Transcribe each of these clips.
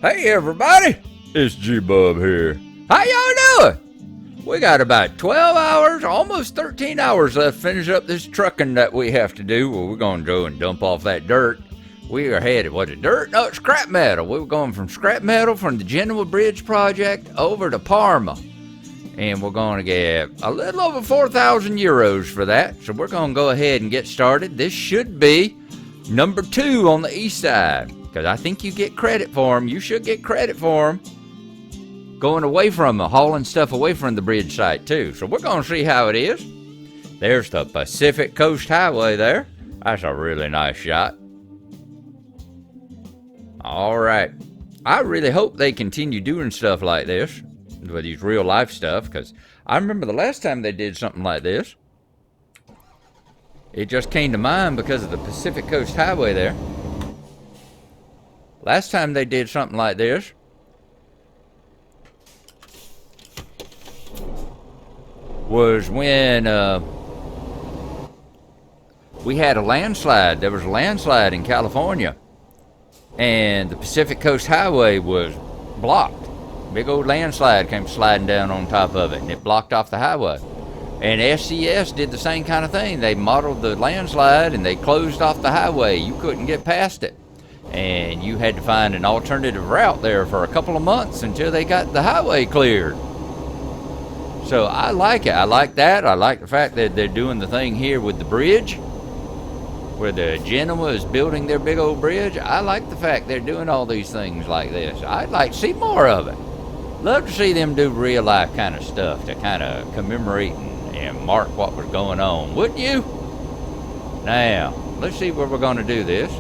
Hey everybody, it's G-Bub here. How y'all doing? We got about 12 hours, almost 13 hours left to finish up this trucking that we have to do. Well, we're going to go and dump off that dirt. We are headed, was it dirt? No, it's scrap metal. We were going from scrap metal from the Genoa Bridge project over to Parma. And we're going to get a little over 4,000 euros for that. So we're going to go ahead and get started. This should be number 2 on the east side. Because I think you get credit for them. You should get credit for them. Going away from them, hauling stuff away from the bridge site too. So we're going to see how it is. There's the Pacific Coast Highway there. That's a really nice shot. All right. I really hope they continue doing stuff like this. With these real life stuff. Because I remember the last time they did something like this. It just came to mind because of the Pacific Coast Highway there. Last time they did something like this was when we had a landslide. There was a landslide in California, and the Pacific Coast Highway was blocked. Big old landslide came sliding down on top of it, and it blocked off the highway. And SCS did the same kind of thing. They modeled the landslide, and they closed off the highway. You couldn't get past it. And you had to find an alternative route there for a couple of months until they got the highway cleared. So I like it. I like that. I like the fact that they're doing the thing here with the bridge, where the Genoa is building their big old bridge. I like the fact they're doing all these things like this. I'd like to see more of it. Love to see them do real life kind of stuff to kind of commemorate and mark what was going on. Wouldn't you? Now, let's see where we're going to do this.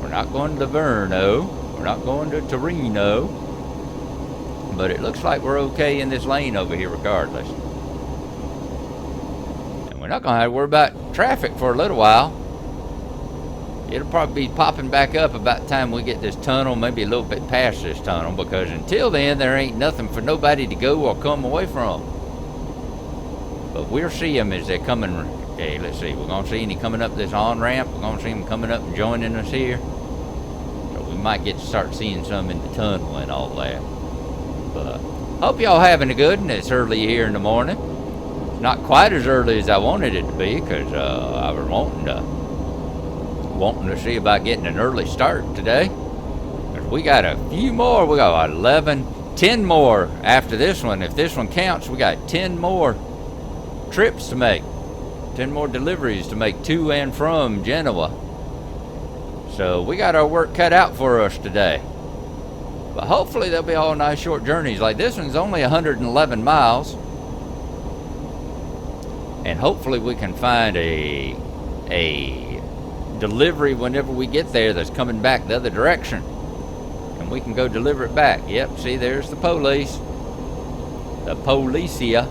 We're not going to Livorno. We're not going to Torino. But it looks like we're okay in this lane over here regardless. And we're not going to have to worry about traffic for a little while. It'll probably be popping back up about the time we get this tunnel, maybe a little bit past this tunnel, because until then there ain't nothing for nobody to go or come away from. But we'll see them as they're coming. Okay, let's see. We're going to see any coming up this on-ramp. We're going to see them coming up and joining us here. So we might get to start seeing some in the tunnel and all that. But hope y'all having a good one. It's early here in the morning. It's not quite as early as I wanted it to be, because I was wanting to see about getting an early start today. Because we got a few more. We got 10 more after this one. If this one counts, we got 10 more trips to make. 10 more deliveries to make to and from Genoa. So we got our work cut out for us today. But hopefully they'll be all nice short journeys. Like this one's only 111 miles. And hopefully we can find a delivery whenever we get there that's coming back the other direction. And we can go deliver it back. Yep, see, there's the police. The policia.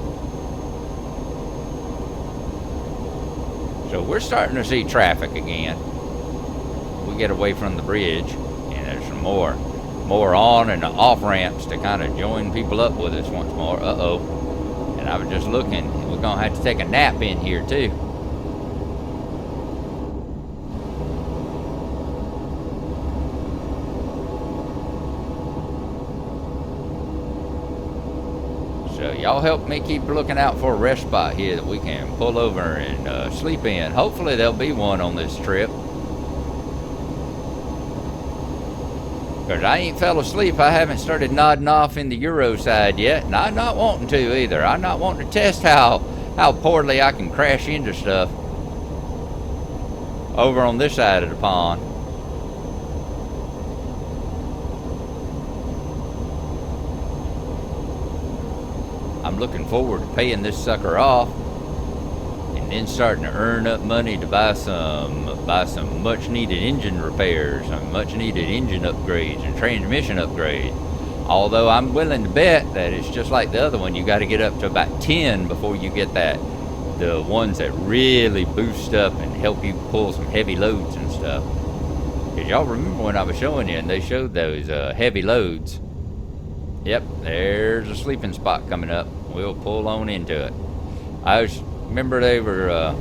So we're starting to see traffic again. We get away from the bridge, and there's some more on and off ramps to kind of join people up with us once more. Uh-oh. And I was just looking. We're going to have to take a nap in here, too. So y'all help me keep looking out for a rest spot here that we can pull over and sleep in. Hopefully there'll be one on this trip. Because I ain't fell asleep. I haven't started nodding off in the Euro side yet. And I'm not wanting to either. I'm not wanting to test how poorly I can crash into stuff over on this side of the pond. I'm looking forward to paying this sucker off and then starting to earn up money to buy some much needed engine repairs, some much needed engine upgrades and transmission upgrades. Although I'm willing to bet that it's just like the other one. You got to get up to about 10 before you get the ones that really boost up and help you pull some heavy loads and stuff. Because y'all remember when I was showing you and they showed those heavy loads. Yep, there's a sleeping spot coming up. We'll pull on into it. I remember they were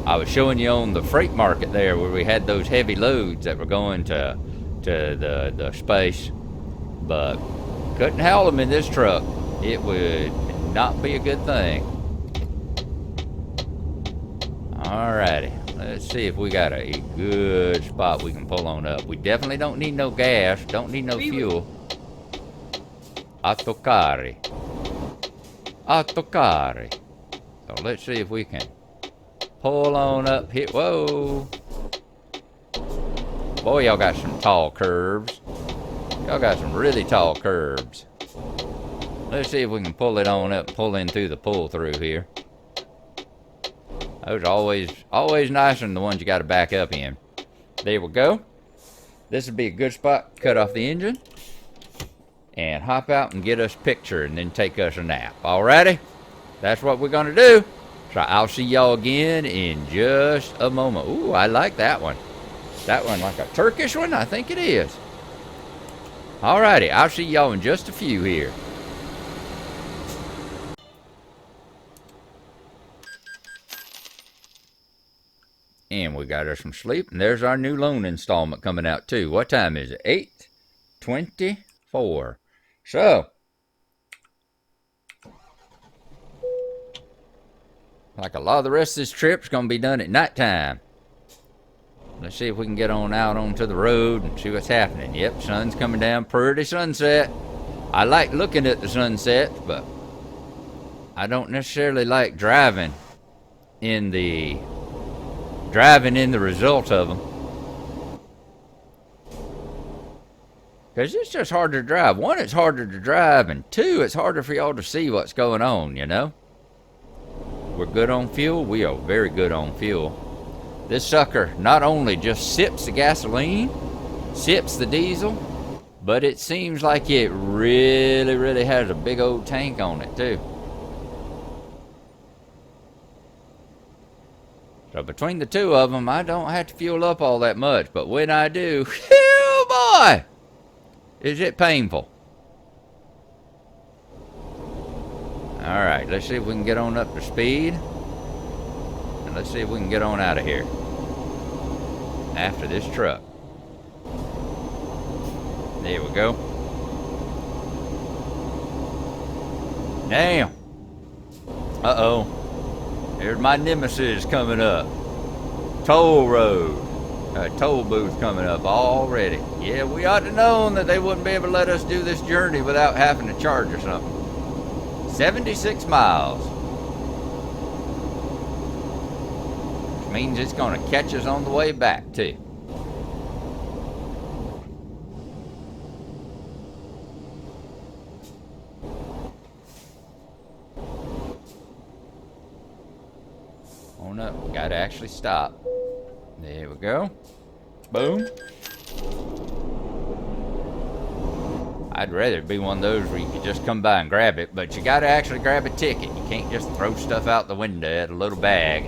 I was showing you on the freight market there where we had those heavy loads that were going to the space, but couldn't haul them in this truck. It would not be a good thing. Alrighty, let's see if we got a good spot we can pull on up. We definitely don't need no gas, don't need no fuel. Autocari. Autocari. So let's see if we can pull on up here. Whoa. Boy, y'all got some tall curves. Y'all got some really tall curves. Let's see if we can pull it on up, pull in through the pull through here. Those are always nicer than the ones you got to back up in. There we go. This would be a good spot to cut off the engine and hop out and get us a picture and then take us a nap. Alrighty? That's what we're going to do. So I'll see y'all again in just a moment. Ooh, I like that one. That one like a Turkish one? I think it is. Alrighty, I'll see y'all in just a few here. And we got us some sleep. And there's our new loan installment coming out too. What time is it? 8:24. So, like a lot of the rest of this trip's going to be done at nighttime. Let's see if we can get on out onto the road and see what's happening. Yep, sun's coming down. Pretty sunset. I like looking at the sunsets, but I don't necessarily like driving in the result of them. Because it's just harder to drive. One, it's harder to drive, and two, it's harder for y'all to see what's going on, you know? We're good on fuel. We are very good on fuel. This sucker not only just sips the gasoline, sips the diesel, but it seems like it really, really has a big old tank on it, too. So between the two of them, I don't have to fuel up all that much. But when I do, oh boy, is it painful. All right, let's see if we can get on up to speed. And let's see if we can get on out of here after this truck. There we go. Now, uh-oh. There's my nemesis coming up. Toll road. Toll booth coming up already. Yeah, we ought to know that they wouldn't be able to let us do this journey without having to charge or something. 76 miles. Which means it's going to catch us on the way back, too. On up. We got to actually stop. There we go. Boom. I'd rather it be one of those where you could just come by and grab it, but you got to actually grab a ticket. You can't just throw stuff out the window at a little bag.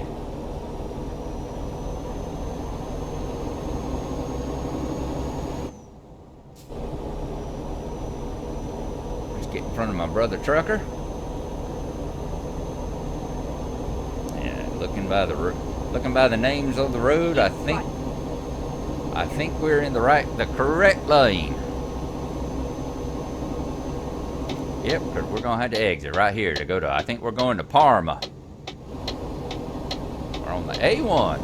Let's get in front of my brother trucker. And looking by the names of the road, I think we're in the correct lane. Yep, because we're going to have to exit right here to go to, I think we're going to Parma. We're on the A1.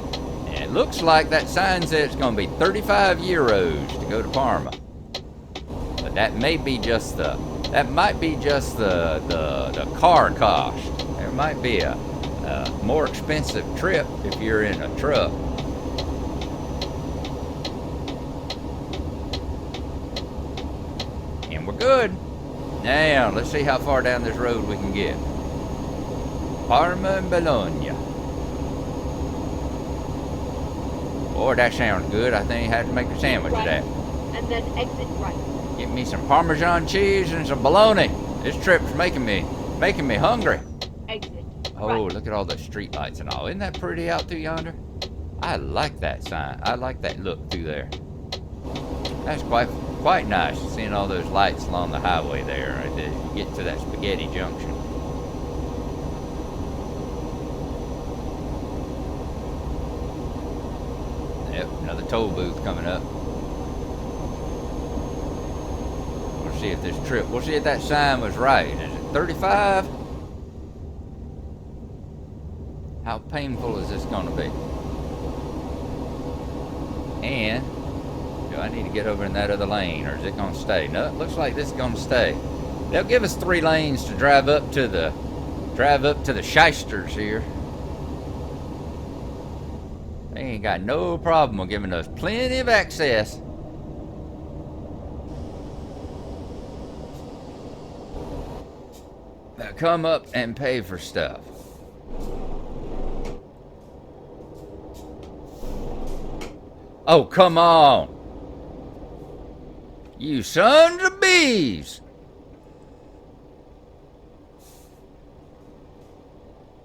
And it looks like that sign says it's going to be 35 euros to go to Parma. But that may be just the car cost. There might be a more expensive trip if you're in a truck. And we're good. Now, let's see how far down this road we can get. Parma and Bologna. Boy, that sounds good. I think I had to make a sandwich of that. And then exit right. Get me some Parmesan cheese and some bologna. This trip's making me hungry. Exit Oh, right. look at all those street lights and all. Isn't that pretty out through yonder? I like that sign. I like that look through there. That's quite nice, seeing all those lights along the highway there as you get to that Spaghetti Junction. toll booth coming up. We'll see if this trip, we'll see if that sign was right. Is it 35? How painful is this gonna be? And do I need to get over in that other lane, or is it gonna stay? No, it looks like this is gonna stay. They'll give us 3 lanes to drive up to the shysters here. They ain't got no problem with giving us plenty of access. Now come up and pay for stuff. Oh, come on. You sons of bees.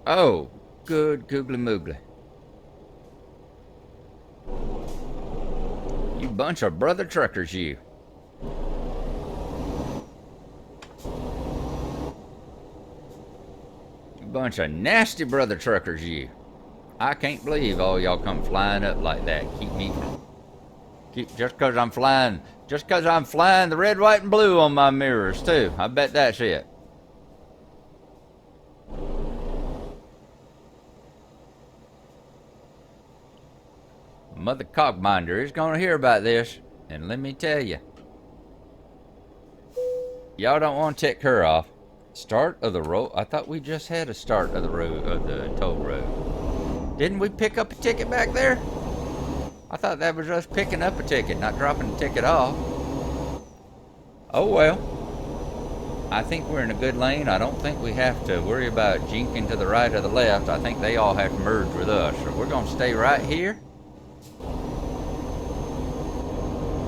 Oh, good googly moogly. You bunch of brother truckers, you. You bunch of nasty brother truckers, you. I can't believe all y'all come flying up like that. Just cause I'm flying the red, white, and blue on my mirrors too. I bet that's it. Mother Cogminder is gonna hear about this, and let me tell you, y'all don't want to tick her off. Start of the road. I thought we just had a start of the road, of the toll road. Didn't we pick up a ticket back there? I thought that was us picking up a ticket, not dropping the ticket off. Oh well. I think we're in a good lane. I don't think we have to worry about jinking to the right or the left. I think they all have to merge with us. So we're gonna stay right here.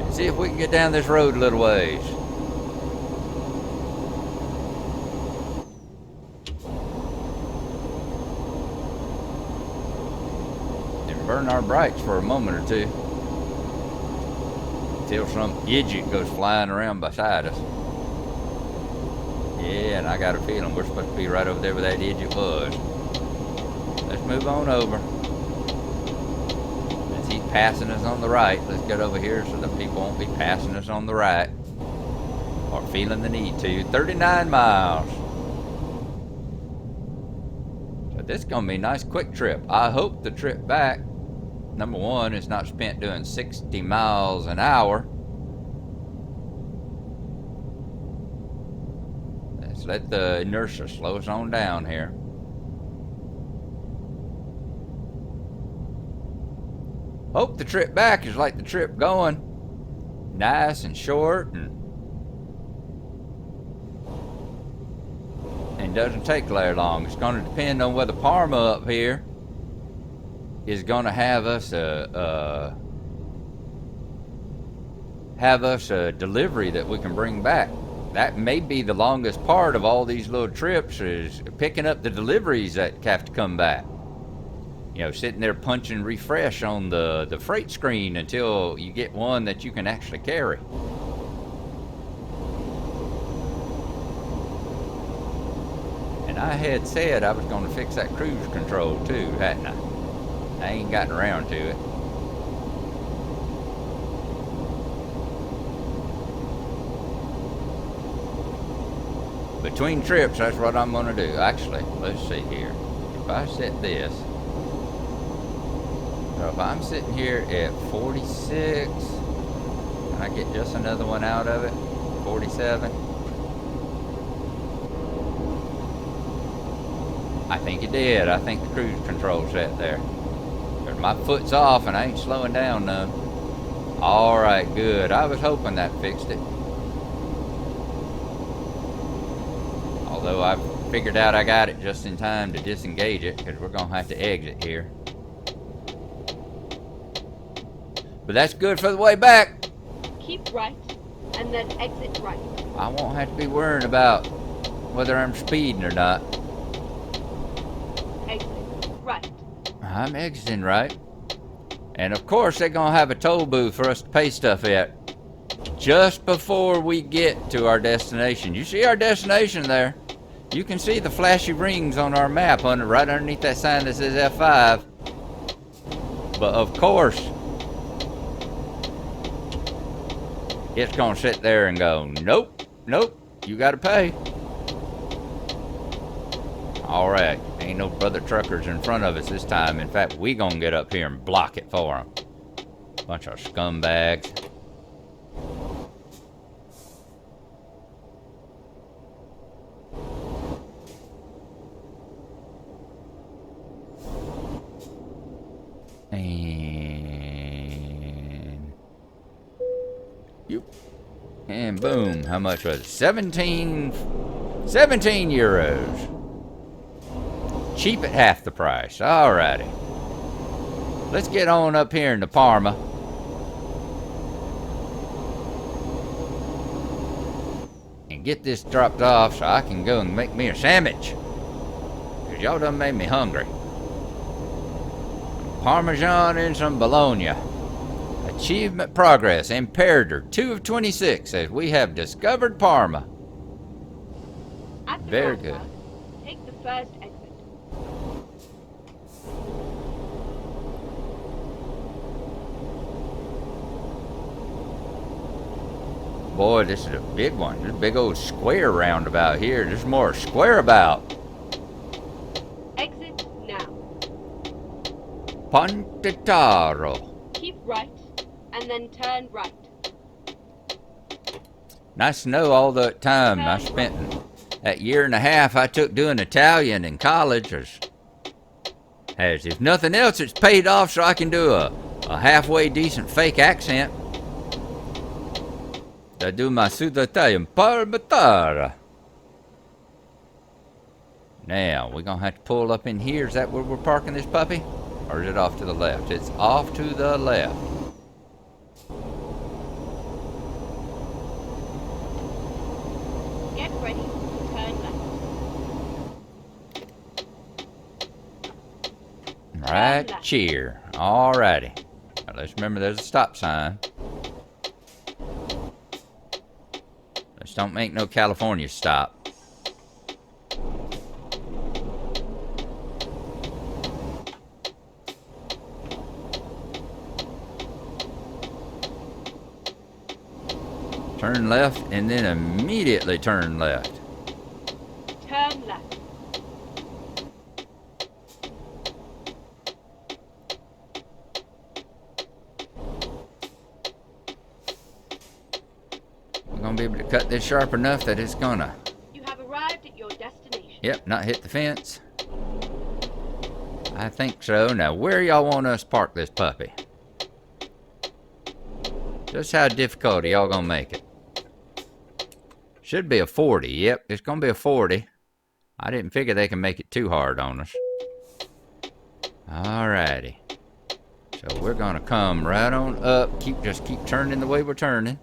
And see if we can get down this road a little ways. Burn our brights for a moment or two until some idiot goes flying around beside us. Yeah, and I got a feeling we're supposed to be right over there where that idiot was. Let's move on over. As he's passing us on the right, let's get over here so that people won't be passing us on the right or feeling the need to. 39 miles. So this is going to be a nice quick trip. I hope the trip back, number one, is not spent doing 60 miles an hour. Let's let the inertia slow us on down here. Hope the trip back is like the trip going. Nice and short and doesn't take very long. It's going to depend on whether Parma up here is going to have us a delivery that we can bring back. That may be the longest part of all these little trips, is picking up the deliveries that have to come back. You know, sitting there punching refresh on the freight screen until you get one that you can actually carry. And I had said I was going to fix that cruise control too, hadn't I? I ain't gotten around to it. Between trips, that's what I'm going to do. Actually, let's see here. If I set this, so if I'm sitting here at 46, can I get just another one out of it? 47. I think it did. I think the cruise control's set there. My foot's off and I ain't slowing down none. Alright, good. I was hoping that fixed it. Although I figured out I got it just in time to disengage it, because we're going to have to exit here. But that's good for the way back. Keep right and then exit right. I won't have to be worrying about whether I'm speeding or not. Exit right. I'm exiting right. And of course they're going to have a toll booth for us to pay stuff at just before we get to our destination. You see our destination there? You can see the flashy rings on our map right underneath that sign that says F5. But of course, it's gonna sit there and go, nope, nope, you gotta pay. All right, ain't no brother truckers in front of us this time. In fact, we gonna get up here and block it for them. Bunch of scumbags. And you. And boom, how much was it? 17 euros. Cheap at half the price. Alrighty. Let's get on up here into Parma. And get this dropped off so I can go and make me a sandwich. Because y'all done made me hungry. Parmesan and some bologna. Achievement progress. Imperator 2 of 26 says we have discovered Parma. At the Very roundabout, good. take the first exit. Boy, this is a big one. There's a big old square roundabout here. There's more square about. Exit now. Pontetaro. Keep right, and then turn right. Nice to know all the time I spent that year and a half I took doing Italian in college has, if nothing else, it's paid off so I can do a halfway decent fake accent. I do my Sud Italian Parmatara. Now, we're going to have to pull up in here. Is that where we're parking this puppy? Or is it off to the left? It's off to the left. Get ready to turn left. Right, left. cheer. Alrighty. Now let's remember there's a stop sign. Let's don't make no California stop. Turn left and then immediately turn left. Turn left. We're gonna be able to cut this sharp enough that it's gonna, You have arrived at your destination. yep, not hit the fence. I think so. Now, where y'all want us to park this puppy? Just how difficult are y'all gonna make it? Should be a 40. Yep, it's gonna be a 40. I didn't figure they can make it too hard on us. Alrighty. So we're gonna come right on up. Just keep turning the way we're turning.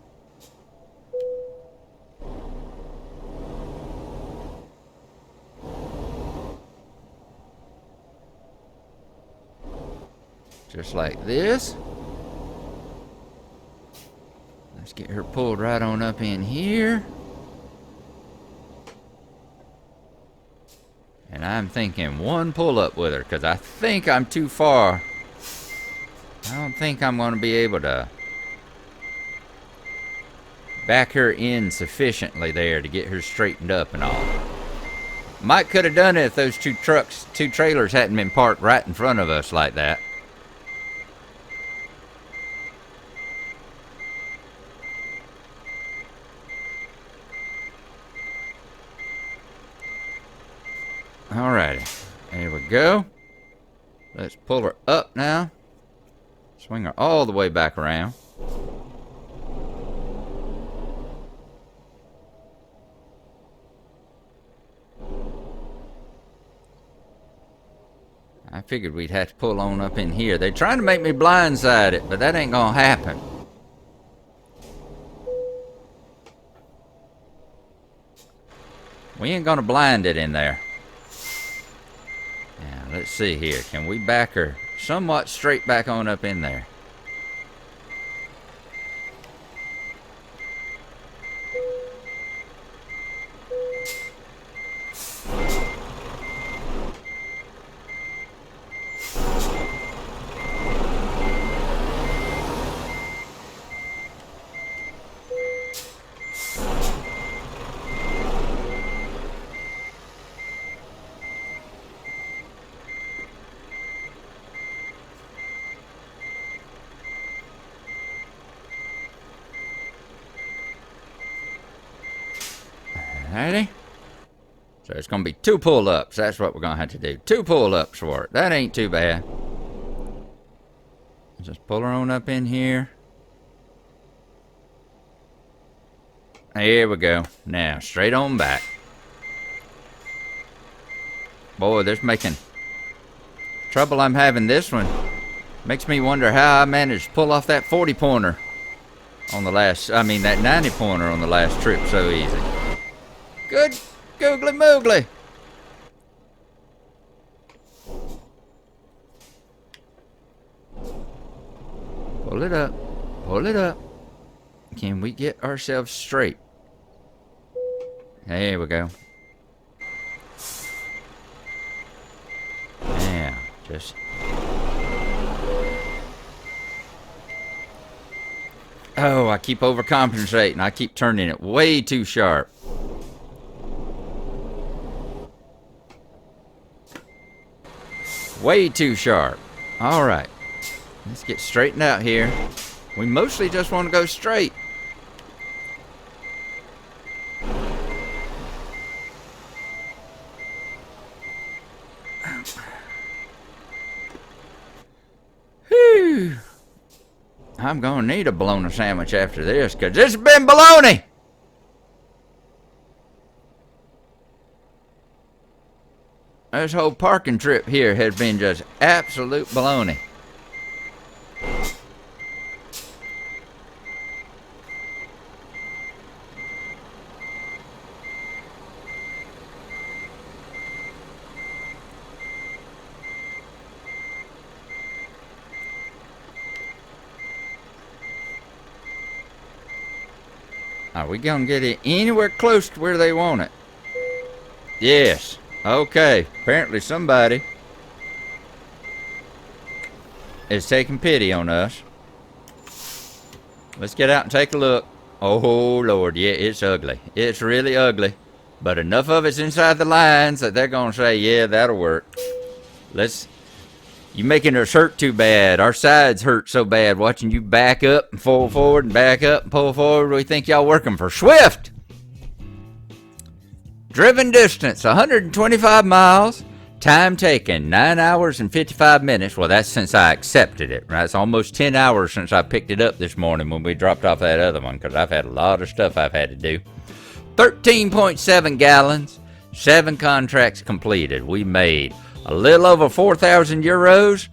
Just like this. Let's get her pulled right on up in here. And I'm thinking one pull-up with her, because I think I'm too far. I don't think I'm going to be able to back her in sufficiently there to get her straightened up and all. Might could have done it if those two trailers hadn't been parked right in front of us like that. Alrighty, there we go. Let's pull her up now. Swing her all the way back around. I figured we'd have to pull on up in here. They're trying to make me blindside it, but that ain't gonna happen. We ain't gonna blind it in there. Now, let's see here. Can we back her somewhat straight back on up in there? Alrighty. So it's going to be 2 pull-ups. That's what we're going to have to do. 2 pull-ups for it. That ain't too bad. Just pull her on up in here. There we go. Now, straight on back. Boy, this making trouble I'm having this one. Makes me wonder how I managed to pull off that 40-pointer on the last, that 90-pointer on the last trip so easy. Good googly moogly. Pull it up. Pull it up. Can we get ourselves straight? There we go. Now, just... Oh, I keep overcompensating. I keep turning it way too sharp. Way too sharp. All right. Let's get straightened out here. We mostly just want to go straight. Whew. I'm going to need a bologna sandwich after this, because this has been bologna. This whole parking trip here has been just absolute bologna. Are we going to get it anywhere close to where they want it? Yes. Okay. Apparently somebody is taking pity on us. Let's get out and take a look. Oh, Lord. Yeah, it's ugly. It's really ugly. But enough of it's inside the lines that they're going to say, yeah, that'll work. You making us hurt too bad. Our sides hurt so bad watching you back up and pull forward and back up and pull forward. We think y'all working for Swift. Driven distance, 125 miles. Time taken, 9 hours and 55 minutes. Well, that's since I accepted it, right? It's almost 10 hours since I picked it up this morning when we dropped off that other one, because I've had a lot of stuff I've had to do. 13.7 gallons, 7 contracts completed. We made a little over 4,000 euros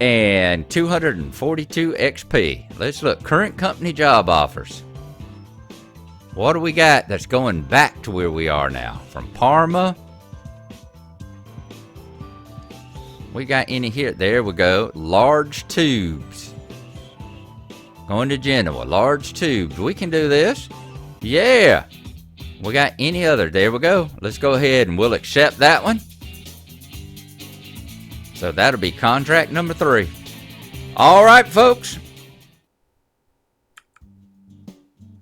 and 242 XP. Let's look. Current company job offers. What do we got that's going back to where we are now? From Parma. We got any here? There we go. Large tubes. Going to Genoa. Large tubes. We can do this. Yeah. We got any other? There we go. Let's go ahead and we'll accept that one. So that'll be contract number 3. All right, folks.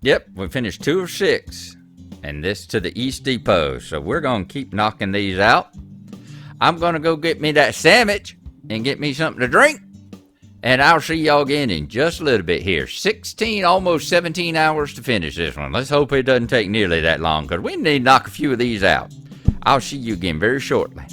Yep, we finished 2 of 6. And this to the East Depot. So we're going to keep knocking these out. I'm going to go get me that sandwich and get me something to drink. And I'll see y'all again in just a little bit here. 16, almost 17 hours to finish this one. Let's hope it doesn't take nearly that long, because we need to knock a few of these out. I'll see you again very shortly.